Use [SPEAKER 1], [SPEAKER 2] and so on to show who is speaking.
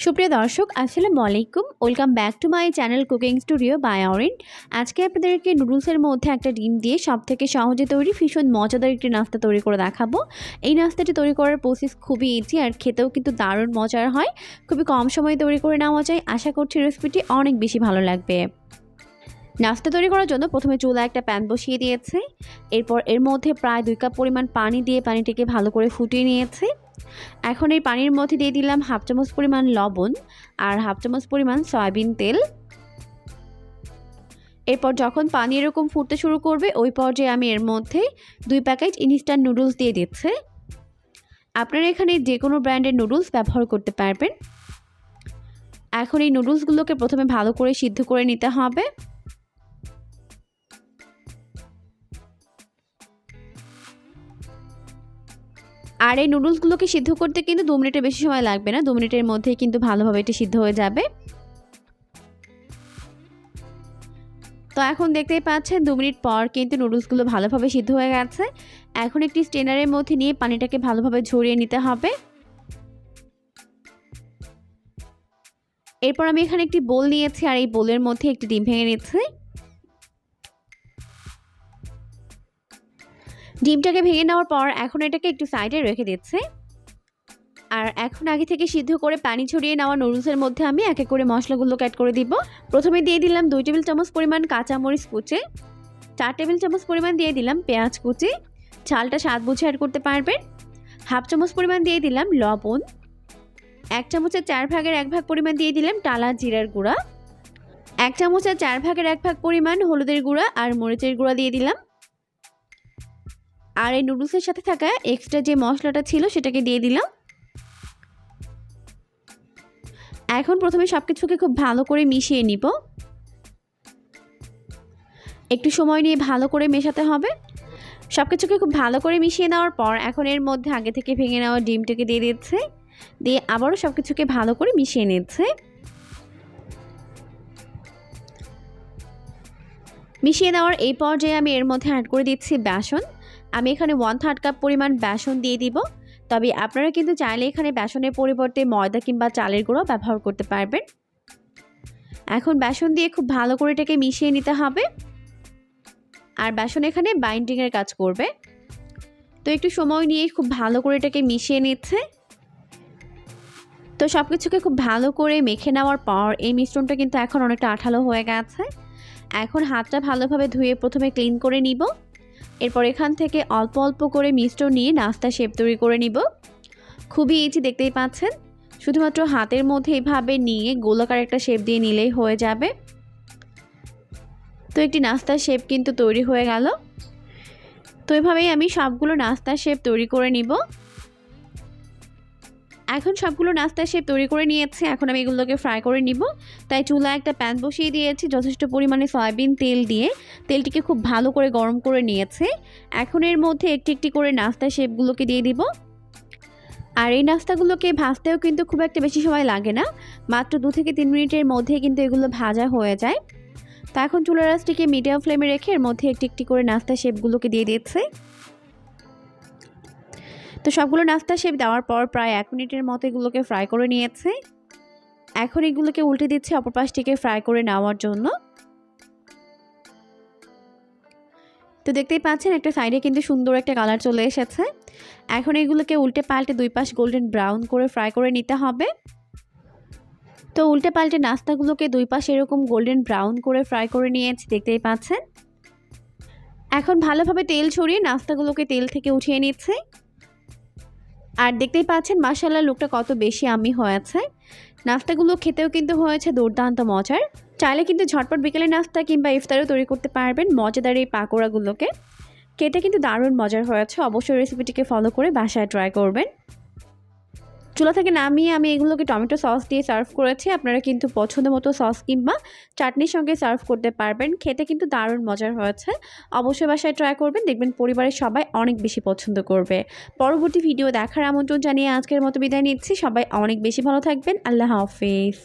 [SPEAKER 1] সুপ্রিয় দর্শক, আসসালামু আলাইকুম। Welcome back to my channel cooking studio by Orin. আজকে আপনাদেরকে নুডলসের মধ্যে একটা ডিম দিয়ে সবথেকে সহজে তৈরি ভীষণ মজাদার একটি নাস্তা তৈরি করে দেখাবো। এই নাস্তাটি তৈরি করার প্রসেস খুবই ইজি আর খেতেও কিন্তু দারুণ মজার হয়। খুবই কম সময়ে তৈরি করে নেওয়া যায়। আশা করছি রেসিপিটি অনেক বেশি ভালো লাগবে। নাস্তা তৈরি করার জন্য প্রথমে চুলায় একটা প্যান বসিয়ে দিয়েছে। এরপর এর মধ্যে প্রায় 2 কাপ পরিমাণ পানি দিয়ে পানিটিকে ভালো করে ফুটিয়ে নিয়েছে। এখন এই পানির মধ্যে দিয়ে দিলাম হাফ চামচ পরিমাণ লবণ আর হাফ চামচ পরিমাণ সয়াবিন তেল। এরপর যখন পানি এরকম ফুটতে শুরু করবে ওই পর্যায়ে আমি এর মধ্যে 2 প্যাকেট ইনস্ট্যান্ট নুডলস দিয়ে দিচ্ছি। আপনারা এখানে যে কোনো ব্র্যান্ডের নুডলস ব্যবহার করতে পারবেন। এখন এই নুডলসগুলোকে প্রথমে ভালো করে সিদ্ধ করে নিতে হবে। আর এই নুডলসগুলোকে সিদ্ধ করতে কিন্তু 2 মিনিটের বেশি সময় লাগবে না। 2 মিনিটের মধ্যেই কিন্তু ভালোভাবে এটি সিদ্ধ হয়ে যাবে। তো এখন দেখতেই পাচ্ছেন 2 মিনিট পর কিন্তু নুডলসগুলো ভালোভাবে সিদ্ধ হয়ে গেছে। এখন একটি স্ট্রেনারের মধ্যে নিয়ে পানিটাকে ভালোভাবে ঝরিয়ে নিতে হবে। এরপর আমি এখানে একটি বোল নিয়েছি আর এই বোলের মধ্যে একটি ডিম ভেঙে নিচ্ছি। ডিমটাকে ভেঙে নেওয়ার পর এখন এটাকে একটু সাইডে রেখে দিচ্ছি। আর এখন আগে থেকে সিদ্ধ করে পানি ছড়িয়ে নেওয়া নুডলসের মধ্যে আমি এক এক করে মশলাগুলোকে অ্যাড করে দিব। প্রথমে দিয়ে দিলাম 2 টেবিল চামচ পরিমাণ কাঁচামরিচ কুচি, 4 টেবিল চামচ পরিমাণ দিয়ে দিলাম পেঁয়াজ কুচি, ঝালটা স্বাদ বুঝে অ্যাড করতে পারবেন। হাফ চামচ পরিমাণ দিয়ে দিলাম লবণ, 1 চামচের 4 ভাগের 1 ভাগ পরিমাণ দিয়ে দিলাম টালা জিরার গুঁড়া, 1 চামচের 4 ভাগের 1 ভাগ পরিমাণ হলুদের গুঁড়া আর মরিচের গুঁড়া দিয়ে দিলাম। আর এই নুডলসের সাথে থাকা এক্সট্রা যে মশলাটা ছিল সেটাকে দিয়ে দিলাম। এখন প্রথমে সবকিছুকে খুব ভালো করে মিশিয়ে নিব। একটু সময় নিয়ে ভালো করে মেশাতে হবে। সবকিছুকে খুব ভালো করে মিশিয়ে নেওয়ার পর এখন এর মধ্যে আগে থেকে ভেঙে নেওয়া ডিমটাকে দিয়ে দিচ্ছে, দিয়ে আবারও সবকিছুকে ভালো করে মিশিয়ে নিচ্ছে। মিশিয়ে নেওয়ার এই পর্যায়ে আমি এর মধ্যে অ্যাড করে দিচ্ছি বেসন। আমি এখানে 1/3 কাপ পরিমাণ বেসন দিয়ে দিব। তবে আপনারা কিন্তু চাইলে এখানে বেসনের পরিবর্তে ময়দা কিংবা চালের গুঁড়ো ব্যবহার করতে পারবেন। এখন বেসন দিয়ে খুব ভালো করে এটাকে মিশিয়ে নিতে হবে। আর বেসন এখানে বাইন্ডিংয়ের কাজ করবে। তো একটু সময় নিয়ে খুব ভালো করে এটাকে মিশিয়ে নিচ্ছে। তো সব কিছুকে খুব ভালো করে মেখে নেওয়ার পর এই মিশ্রণটা কিন্তু এখন অনেকটা আঠালো হয়ে গেছে। এখন হাতটা ভালোভাবে ধুয়ে প্রথমে ক্লিন করে নিব। এরপর এখান থেকে অল্প অল্প করে মিশ্রণ নিয়ে নাস্তা শেপ তৈরি করে নিব। খুবই ইজি, দেখতেই পাচ্ছেন। শুধুমাত্র হাতের মধ্যে এভাবে নিয়ে গোলাকার একটা শেপ দিয়ে নিলেই হয়ে যাবে। তো একটি নাস্তার শেপ কিন্তু তৈরি হয়ে গেল। তো এভাবেই আমি সবগুলো নাস্তার শেপ তৈরি করে নিব। এখন সবগুলো নাস্তার শেপ তৈরি করে নিয়েছি। এখন আমি এগুলোকে ফ্রাই করে নিব। তাই চুলায় একটা প্যান বসিয়ে দিয়েছি, যথেষ্ট পরিমাণে সয়াবিন তেল দিয়ে তেলটিকে খুব ভালো করে গরম করে নিয়েছে। এখন এর মধ্যে একটি একটি করে নাস্তার শেপগুলোকে দিয়ে দিব। আর এই নাস্তাগুলোকে ভাজতেও কিন্তু খুব একটা বেশি সময় লাগে না, মাত্র 2 থেকে 3 মিনিটের মধ্যে কিন্তু এগুলো ভাজা হয়ে যায়। তো এখন চুলার আঁচটিকে মিডিয়াম ফ্লেমে রেখে এর মধ্যে একটি একটি করে নাস্তার শেপগুলোকে দিয়ে দিচ্ছে। তো সবগুলো নাস্তার শেপ দেওয়ার পর প্রায় 1 মিনিটের মতো এগুলোকে ফ্রাই করে নিয়েছে। এখন এগুলোকে উল্টে দিচ্ছে অপর পাশটিকে ফ্রাই করে নেওয়ার জন্য। তো দেখতেই পাচ্ছেন একটা সাইডে কিন্তু সুন্দর একটা কালার চলে এসেছে। এখন এগুলোকে উল্টে পাল্টে 2 পাশ গোল্ডেন ব্রাউন করে ফ্রাই করে নিতে হবে। তো উল্টে পাল্টে নাস্তাগুলোকে 2 পাশ এরকম গোল্ডেন ব্রাউন করে ফ্রাই করে নিয়েছি, দেখতেই পাচ্ছেন। এখন ভালোভাবে তেল ছড়িয়ে নাস্তাগুলোকে তেল থেকে উঠিয়ে নিচ্ছে। আর দেখতেই পাচ্ছেন মাশাআল্লাহ লুকটা কত বেশি ইয়াম্মি হয়েছে। নাস্তাগুলো খেতেও কিন্তু হয়েছে দুর্দান্ত মজার। চাইলে কিন্তু ঝটপট বিকেলের নাস্তা কিংবা ইফতারও তৈরি করতে পারবেন মজাদার এই পাকোড়াগুলোকে। খেতে কিন্তু দারুণ মজার হয়েছে। অবশ্যই রেসিপিটিকে ফলো করে বাসায় ট্রাই করবেন। চুলা থেকে নামিয়ে আমি এগুলোকে টমেটো সস দিয়ে সার্ভ করেছি। আপনারা কিন্তু পছন্দ মতো সস কিংবা চাটনির সঙ্গে সার্ভ করতে পারবেন। খেতে কিন্তু দারুণ মজার হয়েছে। অবশ্যই বাসায় ট্রাই করবেন, দেখবেন পরিবারের সবাই অনেক বেশি পছন্দ করবে। পরবর্তী ভিডিও দেখার আমন্ত্রণ জানিয়ে আজকের মতো বিদায় নিচ্ছি। সবাই অনেক বেশি ভালো থাকবেন। আল্লাহ হাফেজ।